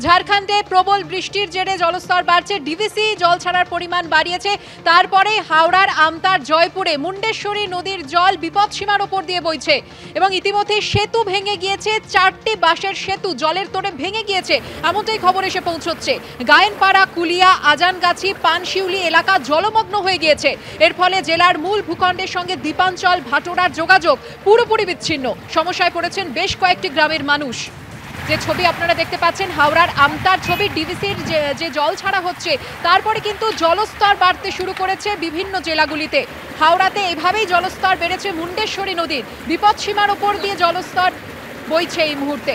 ঝাড়খণ্ডে প্রবল বৃষ্টির জেরে জলস্তর বাড়ছে, ডিভিসি জল ছাড়ার পরিমাণ বাড়িয়েছে। তারপরে হাওড়ার আমতার জয়পুরে মুন্ডেশ্বরী নদীর জল বিপদসীমার ওপর দিয়ে বইছে এবং ইতিমধ্যে সেতু ভেঙে গিয়েছে। 4টি বাঁশের সেতু জলের তোড়ে ভেঙে গিয়েছে, এমনটাই খবর এসে পৌঁছচ্ছে। গায়েনপাড়া, কুলিয়া, আজানগাছি, পানশিউলি এলাকা জলমগ্ন হয়ে গিয়েছে। এর ফলে জেলার মূল ভূখণ্ডের সঙ্গে দ্বীপাঞ্চল ভাটোরার যোগাযোগ পুরোপুরি বিচ্ছিন্ন। সমস্যায় পড়েছেন বেশ কয়েকটি গ্রামের মানুষ। যে ছবি আপনারা দেখতে পাচ্ছেন হাওড়ার আমতার ছবি, ডিভিসির যে জল ছাড়া হচ্ছে তারপরে কিন্তু জলস্তর বাড়তে শুরু করেছে বিভিন্ন জেলাগুলিতে। হাওড়াতে এভাবেই জলস্তর বেড়েছে মুন্ডেশ্বরী নদীর, বিপদসীমার ওপর দিয়ে জলস্তর বইছে এই মুহূর্তে।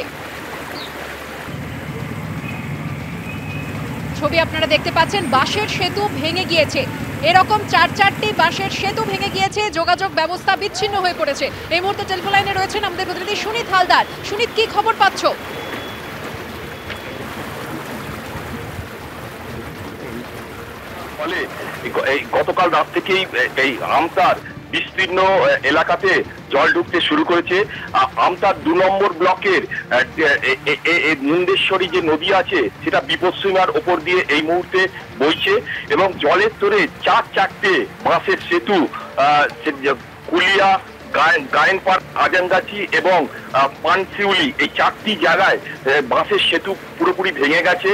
ছবি আপনারা দেখতে পাচ্ছেন, বাঁশের সেতু ভেঙে গিয়েছে। এরকম 4টি বাঁশের সেতু ভেঙে গিয়েছে, যোগাযোগ ব্যবস্থা বিচ্ছিন্ন হয়ে পড়েছে। এই মুহূর্তে টেলিফোন লাইনে রয়েছেন আমাদের প্রতিনিধি সুনীত হালদার। সুনীত, কি খবর পাচ্ছ? ফলে গতকাল রাত থেকেই এই আমতার বিস্তীর্ণ এলাকাতে জল ঢুকতে শুরু করেছে। আমতার 2 নম্বর ব্লকের মুন্ডেশ্বরী যে নদী আছে সেটা বিপদসীমার ওপর দিয়ে এই মুহূর্তে বইছে এবং জলের তোড়ে 4টে বাঁশের সেতু কুলিয়া, গায়েনপাড়া, আজানগাছি এবং পানশিউলি এই 4টি জায়গায় বাঁশের সেতু পুরোপুরি ভেঙে গেছে।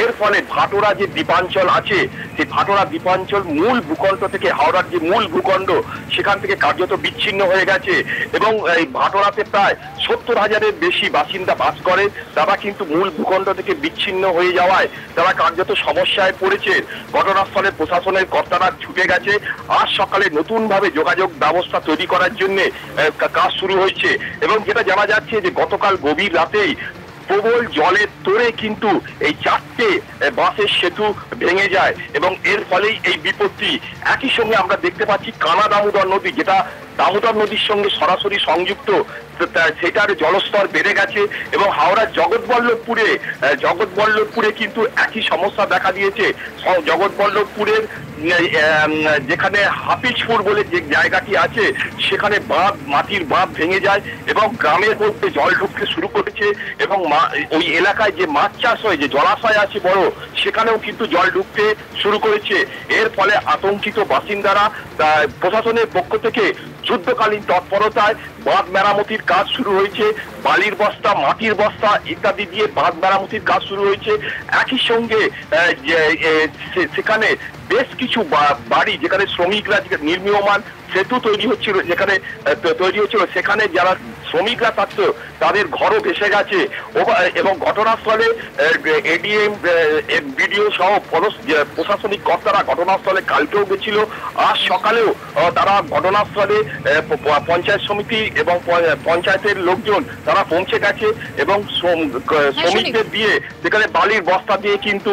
এর ফলে ভাটোরা যে দ্বীপাঞ্চল আছে সেই ভাটোরা দ্বীপাঞ্চল মূল ভূখণ্ড থেকে, হাওড়ার যে মূল ভূখণ্ড সেখান থেকে কার্যত বিচ্ছিন্ন হয়ে গেছে এবং এই ভাটোরাতে প্রায় 70,000-এর বেশি বাসিন্দা বাস করে। তারা কিন্তু মূল ভূখণ্ড থেকে বিচ্ছিন্ন হয়ে যাওয়ায় তারা কার্যত সমস্যায় পড়েছে। ঘটনাস্থলে প্রশাসনের কর্তারা ছুটে গেছে। আজ সকালে নতুনভাবে যোগাযোগ ব্যবস্থা তৈরি করার জন্য কাজ শুরু হয়েছে এবং যেটা জানা যাচ্ছে যে গতকাল গভীর রাতেই প্রবল জলের তোড়ে কিন্তু এই 4টে বাঁশের সেতু ভেঙে যায় এবং এর ফলেই এই বিপত্তি। একই সঙ্গে আমরা দেখতে পাচ্ছি কানা দামোদর নদী, যেটা দামোদর নদীর সঙ্গে সরাসরি সংযুক্ত, সেটার জলস্তর বেড়ে গেছে এবং হাওড়ার জগৎবল্লভপুরে কিন্তু একই সমস্যা দেখা দিয়েছে। জগৎবল্লভপুরের যেখানে হাফিজপুর বলে যে জায়গাটি আছে সেখানে মাটির বাঁধ ভেঙে যায় এবং গ্রামের মধ্যে জল ঢুকতে শুরু করেছে এবং ওই এলাকায় যে মাছ চাষ হয়, যে জলাশয় আছে বড়, সেখানেও কিন্তু জল ঢুকতে শুরু করেছে। এর ফলে আতঙ্কিত বাসিন্দারা প্রশাসনের পক্ষ থেকে যুদ্ধকালীন তৎপরতায় বাঁধ মেরামতির কাজ শুরু হয়েছে। বালির বস্তা, মাটির বস্তা ইত্যাদি দিয়ে বাঁধ মেরামতির কাজ শুরু হয়েছে। একই সঙ্গে সেখানে বেশ কিছু বাড়ি যেখানে শ্রমিকরা নির্মীয়মান সেতু তৈরি হচ্ছিল সেখানে যারা শ্রমিকরা থাকতো তাদের ঘরও ভেসে গেছে এবং ঘটনাস্থলে এডিএম, বিডিও সহ প্রশাসনিক কর্তারা ঘটনাস্থলে কালকেও গেছিল। আজ সকালেও তারা ঘটনাস্থলে পঞ্চায়েত সমিতি এবং পঞ্চায়েতের লোকজন তারা পৌঁছে গেছে এবং শ্রমিকদের দিয়ে সেখানে বালির বস্তা দিয়ে কিন্তু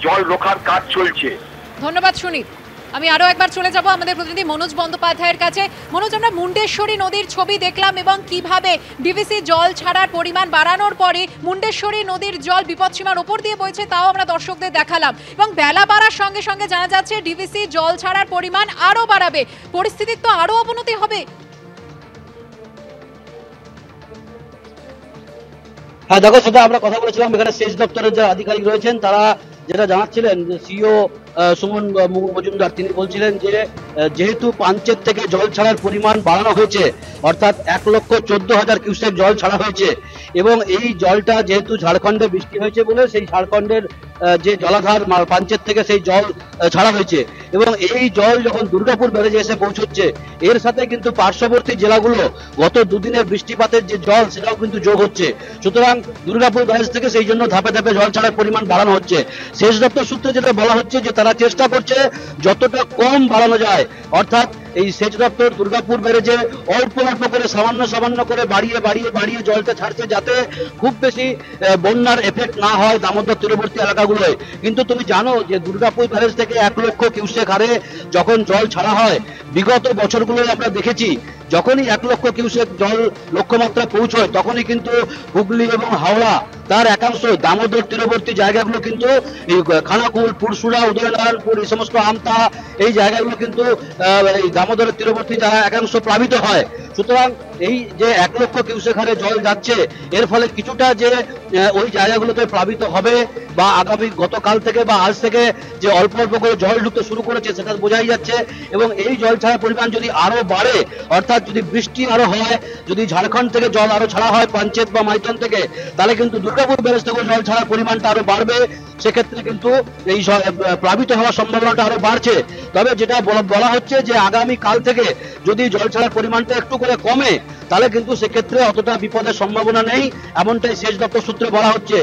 জল রোখার কাজ চলছে। ধন্যবাদ সুনীত। আমি আরো একবার চলে যাব আমাদের প্রতিনিধি মনোজ বন্দ্যোপাধ্যায়ের কাছে। মনোজ, আমরা মুন্ডেশ্বরী নদীর ছবি দেখলাম এবং কিভাবে ডিভিসি জল ছাড়ার পরিমাণ বাড়ানোর পরে মুন্ডেশ্বরী নদীর জল বিপদসীমার ওপর দিয়ে বইছে, তাও আমরা দর্শকদের দেখালাম এবং বেলা বাড়ার সঙ্গে সঙ্গে জানা যাচ্ছে ডিভিসি জল ছাড়ার পরিমাণ আরো বাড়াবে। পরিস্থিতির তো আরো অবনতি হবে। হ্যাঁ দেখো, সেটা আমরা কথা বলেছিলাম। এখানে সেচ দপ্তরের যে আধিকারিক রয়েছেন তারা যেটা জানাচ্ছিলেন, যে সিও সুমন মজুমদার, তিনি বলছিলেন যে যেহেতু পাঞ্চেত থেকে জল ছাড়ার পরিমাণ বাড়ানো হয়েছে, অর্থাৎ 1,14,000 কিউসেক জল ছাড়া হয়েছে এবং এই জলটা যেহেতু ঝাড়খণ্ডে বৃষ্টি হয়েছে বলে সেই ঝাড়খণ্ডের যে জলাধার পাঞ্চেত থেকে সেই জল ছাড়া হয়েছে এবং এই জল যখন দুর্গাপুর ব্যারেজে এসে পৌঁছচ্ছে, এর সাথে কিন্তু পার্শ্ববর্তী জেলাগুলো গত দুদিনের বৃষ্টিপাতের যে জল সেটাও কিন্তু যোগ হচ্ছে। সুতরাং দুর্গাপুর ব্যারেজ থেকে সেই জন্য ধাপে ধাপে জল ছাড়ার পরিমাণ বাড়ানো হচ্ছে। সেচ দপ্তর সূত্রে যেটা বলা হচ্ছে যে তারা চেষ্টা করছে যতটা কম বাড়ানো যায়, অর্থাৎ এই সেচ দপ্তর দুর্গাপুর ব্যারেজে অল্প অল্প করে সামান্য করে বাড়িয়ে জলটা ছাড়ছে, যাতে খুব বেশি বন্যার এফেক্ট না হয় দামোদর তীরবর্তী এলাকাগুলোয়। কিন্তু তুমি জানো যে দুর্গাপুর ব্যারেজ থেকে 1 লক্ষ কিউসেক হারে যখন জল ছাড়া হয়, বিগত বছরগুলোয় আমরা দেখেছি যখনই 1 লক্ষ কিউসেক জল লক্ষ্যমাত্রা পৌঁছয় তখনই কিন্তু হুগলি এবং হাওড়া তার একাংশ দামোদর তীরবর্তী জায়গাগুলো কিন্তু এই খানাকুল, পুরসুরা, উদয়নারায়ণপুর, এই সমস্ত আমতা, এই জায়গাগুলো কিন্তু এই দামোদরের তীরবর্তী জায়গা একাংশ প্লাবিত হয়। সুতরাং এই যে 1 লক্ষ কিউসেক হারে জল যাচ্ছে, এর ফলে কিছুটা যে ওই জায়গাগুলোতে প্লাবিত হবে বা আগামী গতকাল থেকে বা আজ থেকে যে অল্প অল্প করে জল ঢুকতে শুরু করেছে সেটা বোঝাই যাচ্ছে। এবং এই জল ছাড়ার পরিমাণ যদি আরো বাড়ে, অর্থাৎ যদি বৃষ্টি আরো হয়, যদি ঝাড়খণ্ড থেকে জল আরো ছাড়া হয় পাঞ্চেত বা মাইথন থেকে, তাহলে কিন্তু দুর্গাপুর ব্যারেজ থেকে জল ছাড়ার পরিমাণটা আরো বাড়বে। সেক্ষেত্রে কিন্তু এই প্লাবিত হওয়ার সম্ভাবনাটা আরো বাড়ছে। তবে যেটা বলা হচ্ছে যে আগামী কাল থেকে যদি জল ছাড়ার পরিমাণটা একটু করে কমে, তাহলে কিন্তু সেক্ষেত্রে অতটা বিপদের সম্ভাবনা নেই, এমনটাই সেচ দপ্তর সূত্রে বলা হচ্ছে।